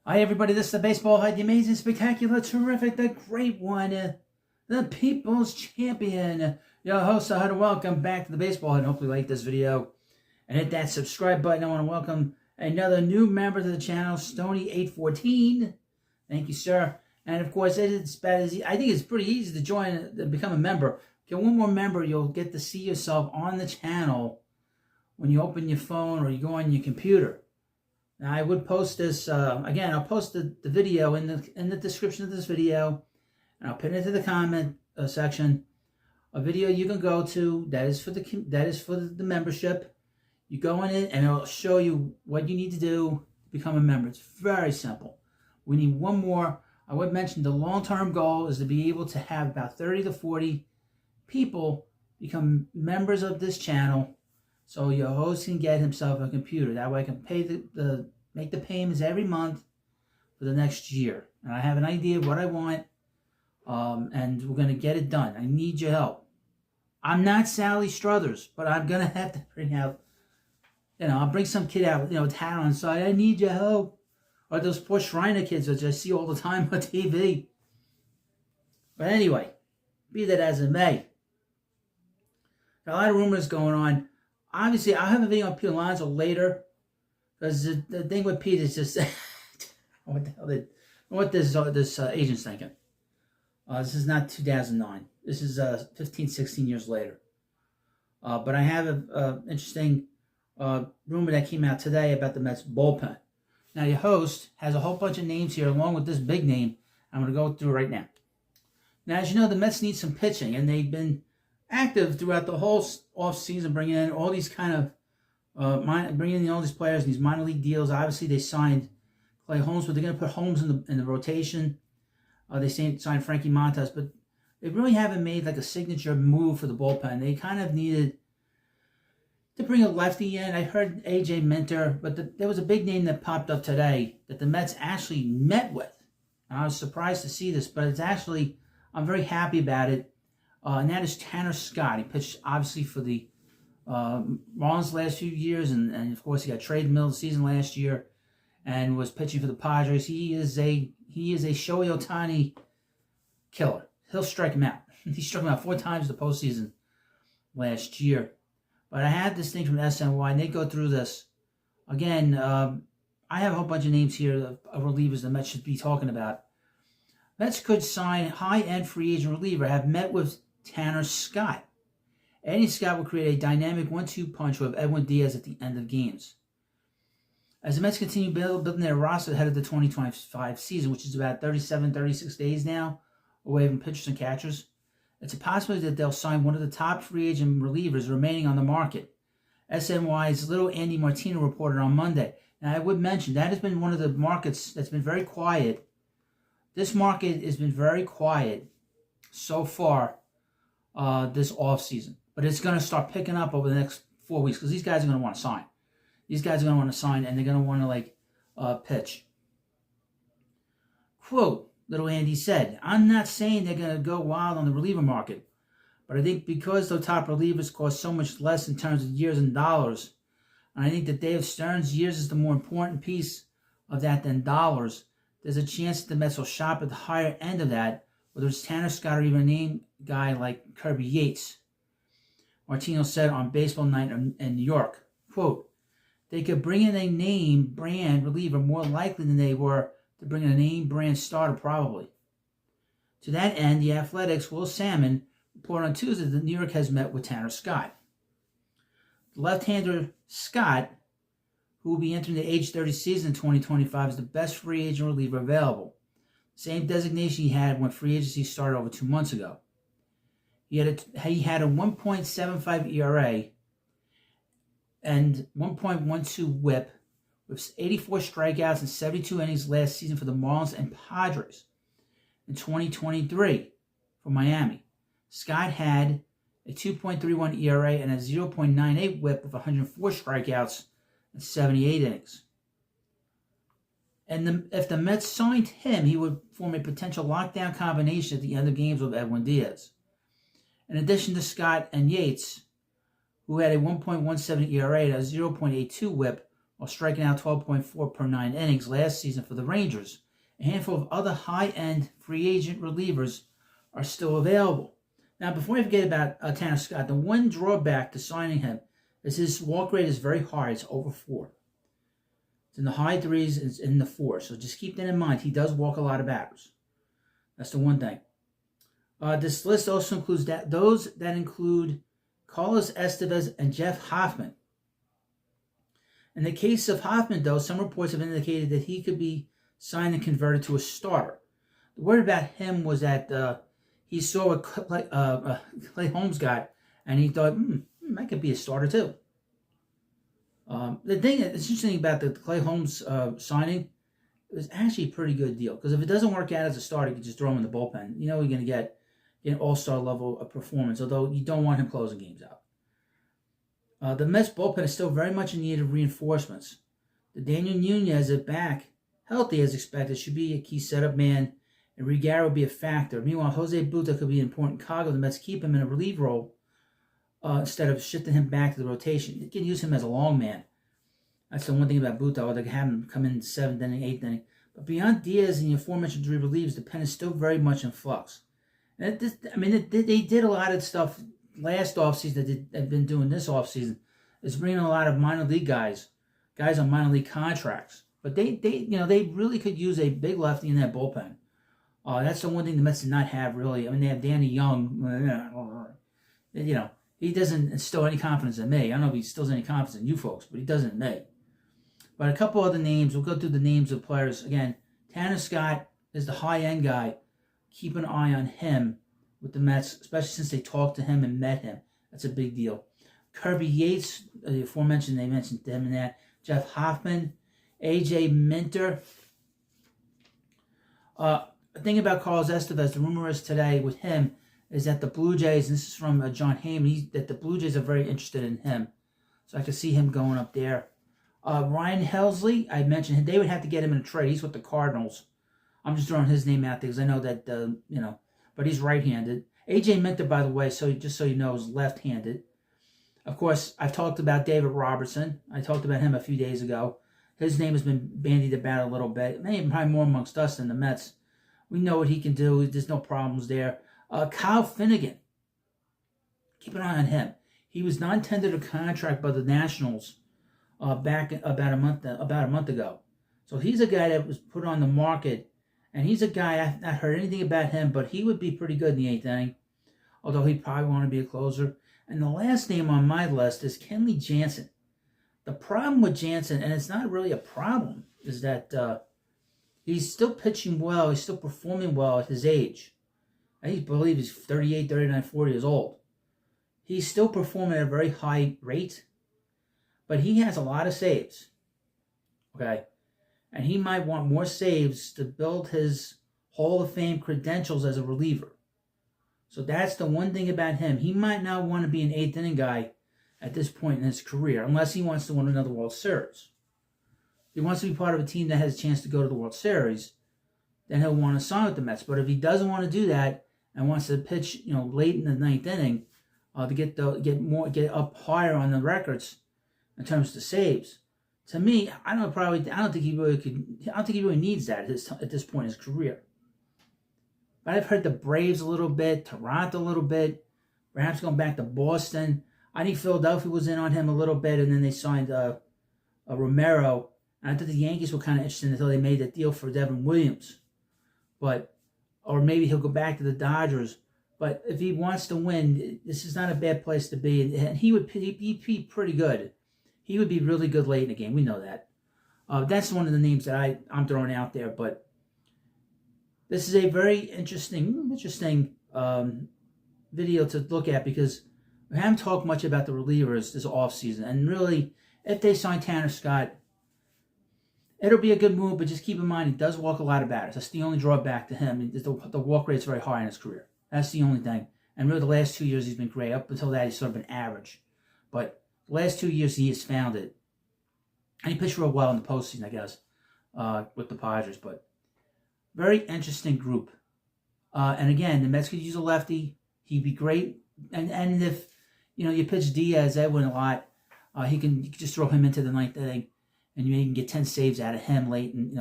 Hi, everybody. This is the Baseball Head, the amazing, spectacular, terrific, the great one, the People's Champion. Your host, I want to welcome back to the Baseball Head. Hopefully, you like this video and hit that subscribe button. I want to welcome another new member to the channel, Stony814. Thank you, sir. And of course, it's bad as I think it's pretty easy to join, to become a member. Get one more member, you'll get to see yourself on the channel when you open your phone or you go on your computer. Now, I would post this, again, I'll post the video in the description of this video, and I'll put it into the comment section, a video you can go to that is for the membership. You go in it, and it'll show you what you need to do to become a member. It's very simple. We need one more. I would mention the long-term goal is to be able to have about 30 to 40 people become members of this channel, so your host can get himself a computer. That way I can pay make the payments every month for the next year. And I have an idea of what I want, and we're going to get it done. I need your help. I'm not Sally Struthers, but I'm going to have to bring out, I'll bring some kid out, with a hat on the side. I need your help. Or those poor Shriner kids that I see all the time on TV. But anyway, be that as it may. Got a lot of rumors going on. Obviously, I'll have a video on Pete Alonso later, because the thing with Pete is just what the hell what this agent's thinking. This is not 2009. This is 15, 16 years later. But I have an interesting rumor that came out today about the Mets bullpen. Now, your host has a whole bunch of names here, along with this big name. I'm going to go through right now. Now, as you know, the Mets need some pitching, and they've been active throughout the whole off season, bringing in all these bringing in all these players in these minor league deals. Obviously, they signed Clay Holmes, but they're going to put Holmes in the rotation. They signed Frankie Montas, but they really haven't made like a signature move for the bullpen. They kind of needed to bring a lefty in. I heard AJ Minter, but there was a big name that popped up today that the Mets actually met with. And I was surprised to see this, but I'm very happy about it. And that is Tanner Scott. He pitched, obviously, for the Marlins last few years, and of course he got traded in the middle of the season last year, and was pitching for the Padres. He is a Shohei Ohtani killer. He'll strike him out. He struck him out 4 times in the postseason last year. But I have this thing from SNY, and they go through this again. I have a whole bunch of names here of relievers the Mets should be talking about. Mets could sign high-end free agent reliever. Have met with Tanner Scott. Adding Scott will create a dynamic 1-2 punch with Edwin Diaz at the end of games. As the Mets continue building their roster ahead of the 2025 season, which is about 37, 36 days now away from pitchers and catchers, it's a possibility that they'll sign one of the top free agent relievers remaining on the market. SNY's little Andy Martino reported on Monday. Now, I would mention that has been one of the markets that's been very quiet. This market has been very quiet so far this offseason. But it's going to start picking up over the next 4 weeks, because these guys are going to want to sign. These guys are going to want to sign, and they're going to want to, pitch. Quote, little Andy said, I'm not saying they're going to go wild on the reliever market, but I think because the top relievers cost so much less in terms of years and dollars, and I think that Dave Stern's years is the more important piece of that than dollars, there's a chance that the Mets will shop at the higher end of that, whether it's Tanner Scott or even a name guy like Kirby Yates. Martino said on Baseball Night in New York, quote, they could bring in a name brand reliever more likely than they were to bring in a name brand starter probably. To that end, the Athletics' Will Salmon reported on Tuesday that New York has met with Tanner Scott. The left-hander Scott, who will be entering the age 30 season in 2025, is the best free agent reliever available. Same designation he had when free agency started over 2 months ago. He had a 1.75 ERA and 1.12 WHIP with 84 strikeouts and 72 innings last season for the Marlins and Padres. In 2023 for Miami, Scott had a 2.31 ERA and a 0.98 WHIP with 104 strikeouts and 78 innings. And if the Mets signed him, he would form a potential lockdown combination at the end of games with Edwin Diaz. In addition to Scott and Yates, who had a 1.17 ERA and a 0.82 WHIP, while striking out 12.4 per 9 innings last season for the Rangers. A handful of other high-end free agent relievers are still available. Now, before I forget about Tanner Scott, the one drawback to signing him is his walk rate is very high. It's over 4. It's in the high 3s, it's in the 4s. So just keep that in mind. He does walk a lot of batters. That's the one thing. This list also includes those that include Carlos Estevez and Jeff Hoffman. In the case of Hoffman, though, some reports have indicated that he could be signed and converted to a starter. The word about him was that he saw what Clay Holmes got, and he thought, that could be a starter too. The thing that's interesting about the Clay Holmes signing, it was actually a pretty good deal. Because if it doesn't work out as a starter, you can just throw him in the bullpen. You know you're going to get an all-star level of performance, although you don't want him closing games out. The Mets bullpen is still very much in need of reinforcements. The Daniel Nunez, if back healthy as expected, should be a key setup man, and Rigaro will be a factor. Meanwhile, Jose Buta could be an important cog of the Mets keep him in a relief role instead of shifting him back to the rotation. You can use him as a long man. That's the one thing about Buta, or they can have him come in 7th inning, 8th inning. But beyond Diaz and the aforementioned 3 relievers, the pen is still very much in flux. And they did a lot of stuff last offseason that they've been doing this offseason. Is bringing a lot of minor league guys on minor league contracts. But they really could use a big lefty in that bullpen. That's the one thing the Mets did not have, really. I mean, they have Danny Young. He doesn't instill any confidence in me. I don't know if he instills any confidence in you folks, but he doesn't in me. But a couple other names. We'll go through the names of players. Again, Tanner Scott is the high-end guy. Keep an eye on him with the Mets, especially since they talked to him and met him. That's a big deal. Kirby Yates, the aforementioned, they mentioned him in that. Jeff Hoffman, A.J. Minter. The thing about Carlos Estevez, the rumor is today with him is that the Blue Jays, and this is from John Heyman, that the Blue Jays are very interested in him. So I could see him going up there. Ryan Helsley, I mentioned they would have to get him in a trade. He's with the Cardinals. I'm just throwing his name out there because I know that, but he's right-handed. A.J. Minter, by the way, just so you know, is left-handed. Of course, I've talked about David Robertson. I talked about him a few days ago. His name has been bandied about a little bit. Maybe probably more amongst us than the Mets. We know what he can do. There's no problems there. Kyle Finnegan. Keep an eye on him. He was non-tendered a contract by the Nationals back about a month ago. So he's a guy that was put on the market, and he's a guy I've not heard anything about him, but he would be pretty good in the 8th inning, although he'd probably want to be a closer. And the last name on my list is Kenley Jansen. The problem with Jansen, and it's not really a problem, is that he's still pitching well. He's still performing well at his age. I believe he's 38, 39, 40 years old. He's still performing at a very high rate, but he has a lot of saves. Okay? And he might want more saves to build his Hall of Fame credentials as a reliever. So that's the one thing about him. He might not want to be an 8th inning guy at this point in his career, unless he wants to win another World Series. If he wants to be part of a team that has a chance to go to the World Series, then he'll want to sign with the Mets. But if he doesn't want to do that and wants to pitch, late in the 9th inning, to get up higher on the records in terms of the saves, to me, I don't think he really needs that at this point in his career. But I've heard the Braves a little bit, Toronto a little bit, perhaps going back to Boston. I think Philadelphia was in on him a little bit, and then they signed Romero. And I thought the Yankees were kind of interested until they made that deal for Devin Williams. Or maybe he'll go back to the Dodgers. But if he wants to win, this is not a bad place to be. And he'd be pretty good. He would be really good late in the game. We know that. That's one of the names that I'm throwing out there. But this is a very interesting video to look at because we haven't talked much about the relievers this offseason. And really, if they sign Tanner Scott, it'll be a good move, but just keep in mind he does walk a lot of batters. That's the only drawback to him. The walk rate's very high in his career. That's the only thing. And really, the last 2 years he's been great. Up until that, he's sort of been average. But the last 2 years he has found it. And he pitched real well in the postseason, I guess, with the Padres. But very interesting group. And again, the Mets could use a lefty. He'd be great. And if you pitch Diaz, Edwin a lot, you can just throw him into the 9th inning. and you can get 10 saves out of him late, and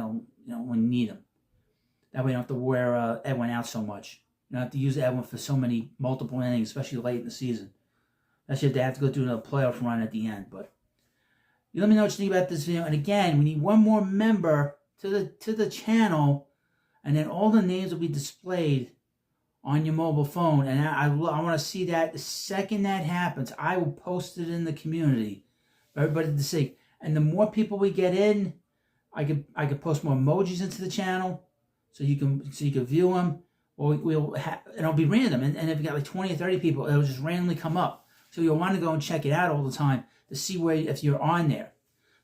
when you need him. That way you don't have to wear Edwin out so much. You don't have to use Edwin for so many multiple innings, especially late in the season. Especially if they have to go through another playoff run at the end. But you let me know what you think about this video. And again, we need one more member to the channel, and then all the names will be displayed on your mobile phone. And I want to see that. The second that happens, I will post it in the community for everybody to see. And the more people we get in, I could post more emojis into the channel, so you can view them. Or it'll be random. And if you got like 20 or 30 people, it'll just randomly come up. So you'll want to go and check it out all the time to see if you're on there.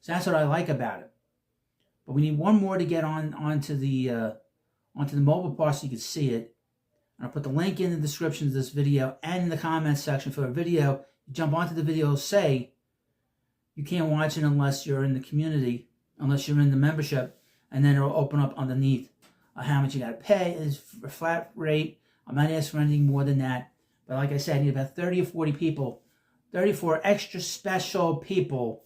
So that's what I like about it. But we need one more to get onto the mobile part so you can see it. And I'll put the link in the description of this video and in the comments section for a video. You jump onto the video, say you can't watch it unless you're in the community, unless you're in the membership, and then it'll open up underneath how much you got to pay. It's a flat rate. I'm not asking for anything more than that. But like I said, I need about 30 or 40 people, 34 extra special people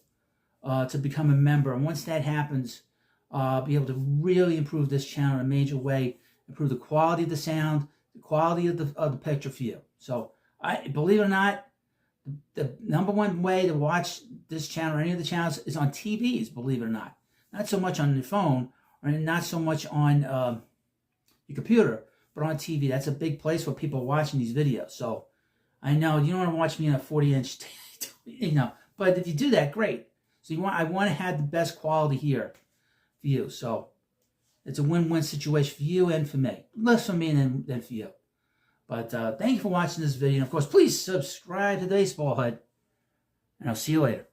to become a member. And once that happens, be able to really improve this channel in a major way, improve the quality of the sound, the quality of the picture for you. So, believe it or not, the number one way to watch this channel or any of the channels is on TVs, believe it or not. Not so much on your phone, or not so much on your computer, but on TV. That's a big place for people watching these videos. So I know you don't want to watch me on a 40-inch, but if you do that, great. So I want to have the best quality here for you. So it's a win-win situation for you and for me. Less for me than for you. But thank you for watching this video. And of course, please subscribe to the Baseball Hut, and I'll see you later.